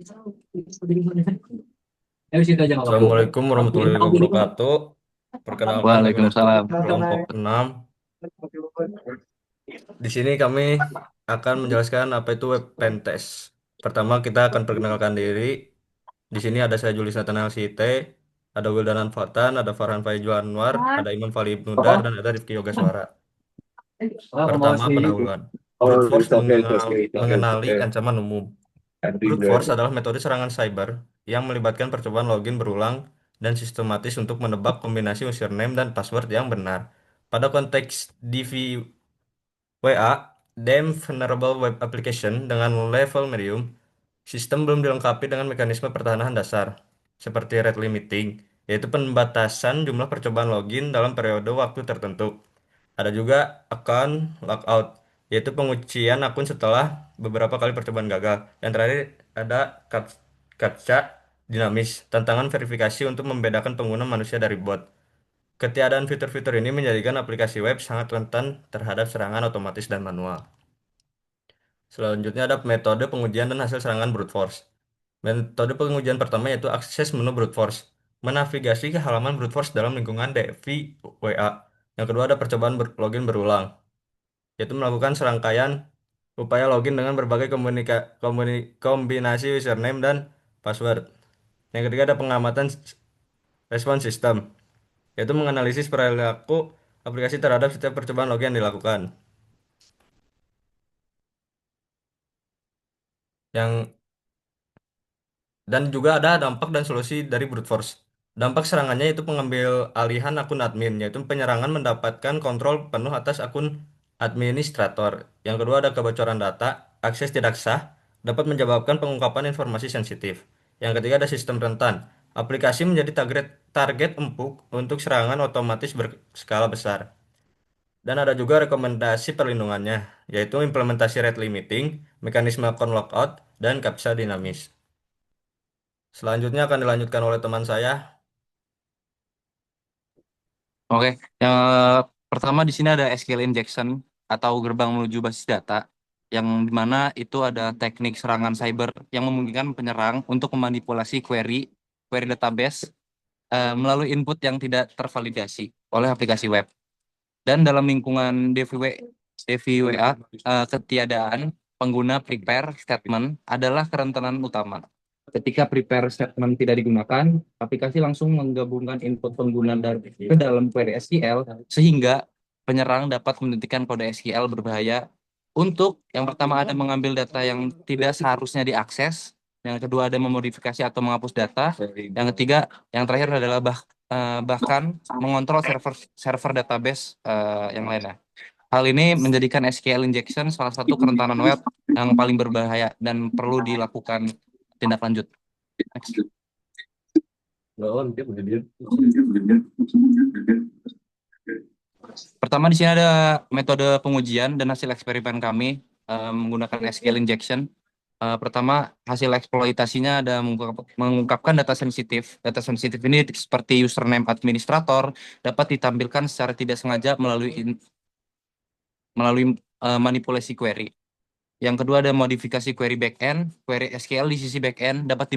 Assalamualaikum warahmatullahi wabarakatuh. Perkenalkan saya untuk Waalaikumsalam. kelompok 6. Di sini kami akan menjelaskan apa itu web pentest. Pertama kita akan perkenalkan diri. Di sini ada saya Julius Nathaniel Site, ada Wildanan Fatan, ada Farhan Faijul Anwar, ada Imam Fali Ibnudar, dan ada Rifki Yogaswara. Pertama, pendahuluan. Brute force mengenali ancaman umum. Brute force adalah metode serangan cyber yang melibatkan percobaan login berulang dan sistematis untuk menebak kombinasi username dan password yang benar. Pada konteks DVWA, Damn Vulnerable Web Application dengan level medium, sistem belum dilengkapi dengan mekanisme pertahanan dasar, seperti rate limiting, yaitu pembatasan jumlah percobaan login dalam periode waktu tertentu. Ada juga account logout, yaitu penguncian akun setelah beberapa kali percobaan gagal. Yang terakhir ada captcha dinamis, tantangan verifikasi untuk membedakan pengguna manusia dari bot. Ketiadaan fitur-fitur ini menjadikan aplikasi web sangat rentan terhadap serangan otomatis dan manual. Selanjutnya ada metode pengujian dan hasil serangan brute force. Metode pengujian pertama yaitu akses menu brute force. Menavigasi ke halaman brute force dalam lingkungan DVWA. Yang kedua ada percobaan login berulang, yaitu melakukan serangkaian upaya login dengan berbagai kombinasi username dan password. Yang ketiga ada pengamatan respon sistem, yaitu menganalisis perilaku aplikasi terhadap setiap percobaan login yang dilakukan. Yang Dan juga ada dampak dan solusi dari brute force. Dampak serangannya itu pengambil alihan akun admin, yaitu penyerangan mendapatkan kontrol penuh atas akun administrator. Yang kedua ada kebocoran data, akses tidak sah, dapat menyebabkan pengungkapan informasi sensitif. Yang ketiga ada sistem rentan. Aplikasi menjadi target empuk untuk serangan otomatis berskala besar. Dan ada juga rekomendasi perlindungannya, yaitu implementasi rate limiting, mekanisme account logout, dan captcha dinamis. Selanjutnya akan dilanjutkan oleh teman saya. Oke, yang pertama di sini ada SQL injection atau gerbang menuju basis data, yang dimana itu ada teknik serangan cyber yang memungkinkan penyerang untuk memanipulasi query database melalui input yang tidak tervalidasi oleh aplikasi web. Dan dalam lingkungan DVWA, ketiadaan pengguna prepare statement adalah kerentanan utama. Ketika prepare statement tidak digunakan, aplikasi langsung menggabungkan input pengguna ke dalam query SQL sehingga penyerang dapat menghentikan kode SQL berbahaya untuk yang pertama ada mengambil data yang tidak seharusnya diakses, yang kedua ada memodifikasi atau menghapus data, yang ketiga, yang terakhir adalah bahkan mengontrol server database yang lainnya. Hal ini menjadikan SQL injection salah satu kerentanan web yang paling berbahaya dan perlu dilakukan tindak lanjut. Next. Pertama di sini ada metode pengujian dan hasil eksperimen kami menggunakan SQL injection. Pertama, hasil eksploitasinya ada mengungkapkan data sensitif. Data sensitif ini seperti username administrator dapat ditampilkan secara tidak sengaja melalui manipulasi query. Yang kedua ada modifikasi query backend. Query SQL di sisi backend dapat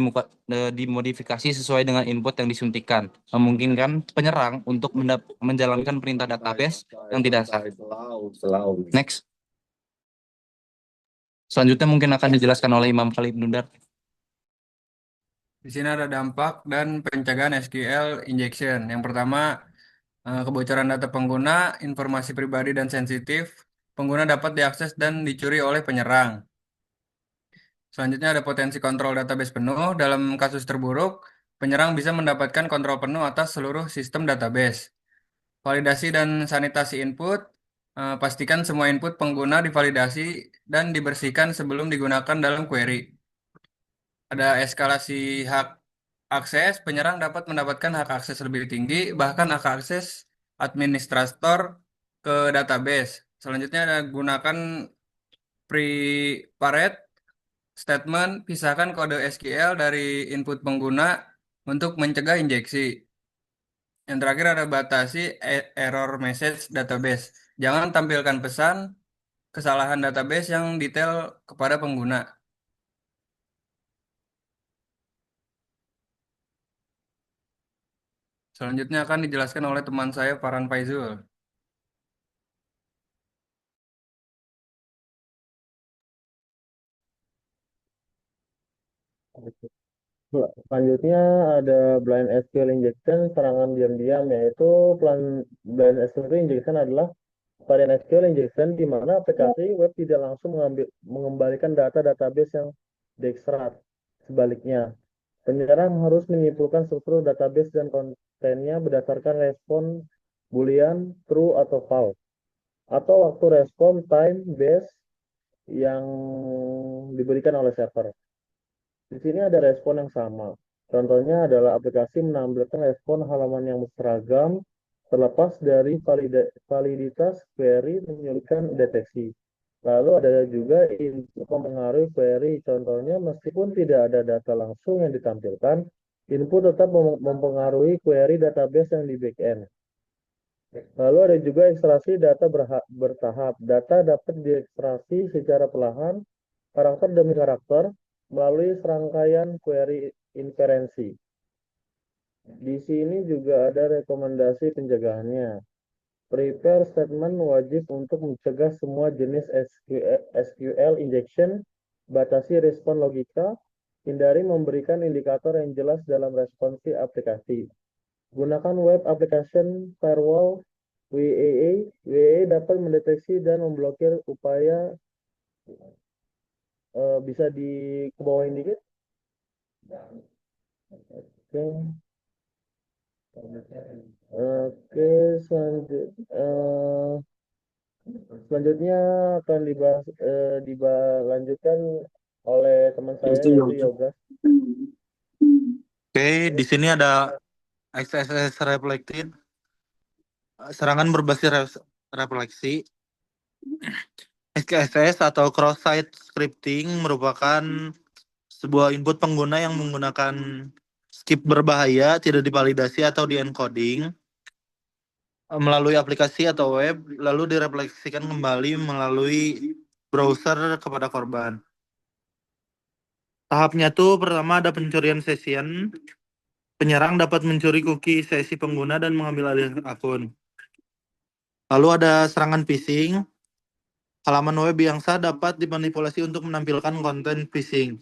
dimodifikasi sesuai dengan input yang disuntikan, memungkinkan penyerang untuk menjalankan perintah database yang tidak sah. Next. Selanjutnya mungkin akan dijelaskan oleh Imam Khalid Nundar. Di sini ada dampak dan pencegahan SQL injection. Yang pertama, kebocoran data pengguna, informasi pribadi dan sensitif. Pengguna dapat diakses dan dicuri oleh penyerang. Selanjutnya ada potensi kontrol database penuh. Dalam kasus terburuk, penyerang bisa mendapatkan kontrol penuh atas seluruh sistem database. Validasi dan sanitasi input. Pastikan semua input pengguna divalidasi dan dibersihkan sebelum digunakan dalam query. Ada eskalasi hak akses, penyerang dapat mendapatkan hak akses lebih tinggi, bahkan hak akses administrator ke database. Selanjutnya ada gunakan pre-parent statement, pisahkan kode SQL dari input pengguna untuk mencegah injeksi. Yang terakhir ada batasi error message database. Jangan tampilkan pesan kesalahan database yang detail kepada pengguna. Selanjutnya akan dijelaskan oleh teman saya Farhan Faizul. Selanjutnya ada blind SQL injection, serangan diam-diam, yaitu blind SQL injection adalah varian SQL injection di mana aplikasi web tidak langsung mengembalikan data database yang diekstrak. Sebaliknya, penyerang harus menyimpulkan struktur database dan kontennya berdasarkan respon Boolean true atau false, atau waktu respon time base yang diberikan oleh server. Di sini ada respon yang sama. Contohnya adalah aplikasi menampilkan respon halaman yang seragam terlepas dari validitas query menyulitkan deteksi. Lalu ada juga info mempengaruhi query. Contohnya, meskipun tidak ada data langsung yang ditampilkan, input tetap mempengaruhi query database yang di backend. Lalu ada juga ekstraksi data bertahap. Data dapat diekstraksi secara perlahan, karakter demi karakter, melalui serangkaian query inferensi. Di sini juga ada rekomendasi pencegahannya. Prepare statement wajib untuk mencegah semua jenis SQL injection, batasi respon logika, hindari memberikan indikator yang jelas dalam responsi aplikasi. Gunakan Web Application Firewall WAA. WAA dapat mendeteksi dan memblokir upaya bisa di ke bawahin dikit. Oke. Oke, selanjutnya akan dilanjutkan oleh teman saya Itu yaitu Yoga. Yoga. Oke, di sini ada XSS Reflected, serangan berbasis refleksi. XSS atau cross-site scripting merupakan sebuah input pengguna yang menggunakan skip berbahaya, tidak divalidasi atau di-encoding melalui aplikasi atau web, lalu direfleksikan kembali melalui browser kepada korban. Tahapnya tuh pertama ada pencurian session. Penyerang dapat mencuri cookie sesi pengguna dan mengambil alih akun. Lalu ada serangan phishing. Halaman web yang sah dapat dimanipulasi untuk menampilkan konten phishing.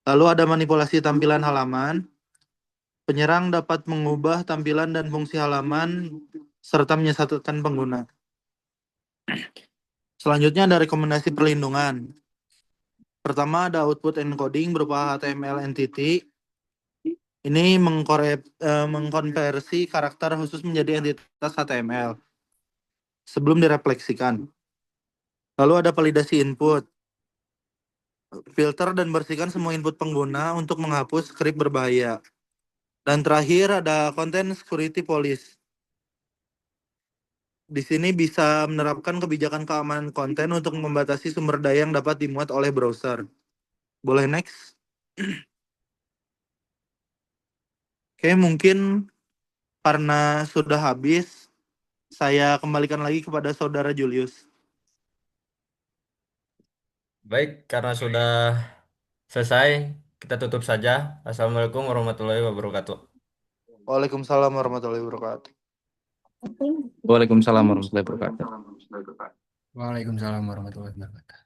Lalu ada manipulasi tampilan halaman. Penyerang dapat mengubah tampilan dan fungsi halaman serta menyesatkan pengguna. Selanjutnya ada rekomendasi perlindungan. Pertama ada output encoding berupa HTML entity. Ini mengkonversi karakter khusus menjadi entitas HTML sebelum direfleksikan. Lalu ada validasi input. Filter dan bersihkan semua input pengguna untuk menghapus script berbahaya. Dan terakhir ada content security police. Di sini bisa menerapkan kebijakan keamanan konten untuk membatasi sumber daya yang dapat dimuat oleh browser. Boleh next? Oke, mungkin karena sudah habis, saya kembalikan lagi kepada Saudara Julius. Baik, karena sudah selesai, kita tutup saja. Assalamualaikum warahmatullahi wabarakatuh. Waalaikumsalam warahmatullahi wabarakatuh. Waalaikumsalam warahmatullahi wabarakatuh. Waalaikumsalam warahmatullahi wabarakatuh.